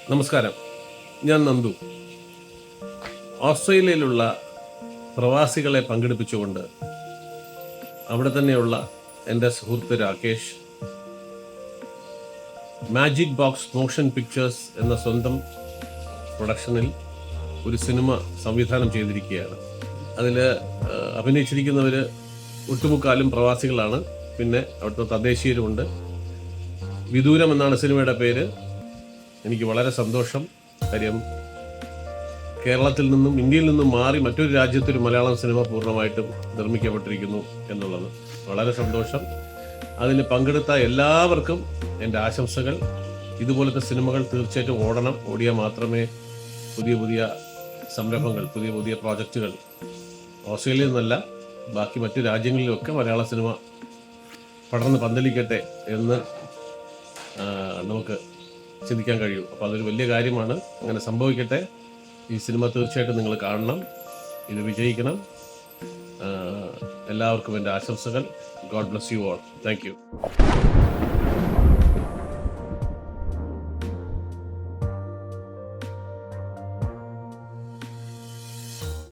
നമസ്കാരം, ഞാൻ നന്ദു. ഓസ്ട്രേലിയയിലുള്ള പ്രവാസികളെ പങ്കെടുപ്പിച്ചുകൊണ്ട് അവിടെ തന്നെയുള്ള എൻ്റെ സുഹൃത്ത് Rakesh magic box motion pictures എന്ന സ്വന്തം പ്രൊഡക്ഷനിൽ ഒരു സിനിമ സംവിധാനം ചെയ്തിരിക്കുകയാണ്. അതിൽ അഭിനയിച്ചിരിക്കുന്നവർ ഒട്ടുമുക്കാലും പ്രവാസികളാണ്. പിന്നെ അവിടുത്തെ തദ്ദേശീയരുമുണ്ട്. വിദൂരം എന്നാണ് സിനിമയുടെ പേര്. എനിക്ക് വളരെ സന്തോഷം. കാര്യം കേരളത്തിൽ നിന്നും ഇന്ത്യയിൽ നിന്നും മാറി മറ്റൊരു രാജ്യത്തൊരു മലയാളം സിനിമ പൂർണ്ണമായിട്ടും നിർമ്മിക്കപ്പെട്ടിരിക്കുന്നു എന്നുള്ളത് വളരെ സന്തോഷം. അതിൽ പങ്കെടുത്ത എല്ലാവർക്കും എൻ്റെ ആശംസകൾ. ഇതുപോലത്തെ സിനിമകൾ തീർച്ചയായിട്ടും ഓടണം. ഓടിയാൽ മാത്രമേ പുതിയ പുതിയ സംരംഭങ്ങൾ, പുതിയ പുതിയ പ്രോജക്റ്റുകൾ ഓസ്ട്രേലിയയിൽ നിന്നല്ല ബാക്കി മറ്റു രാജ്യങ്ങളിലുമൊക്കെ മലയാള സിനിമ പടർന്ന് പന്തലിക്കട്ടെ എന്ന് നമുക്ക് ചിന്തിക്കാൻ കഴിയും. അപ്പോൾ അതൊരു വലിയ കാര്യമാണ്. അങ്ങനെ സംഭവിക്കട്ടെ. ഈ സിനിമ തീർച്ചയായിട്ടും നിങ്ങൾ കാണണം. ഇത് വിജയിക്കണം. എല്ലാവർക്കും എൻ്റെ ആശംസകൾ. God bless you all. Thank you.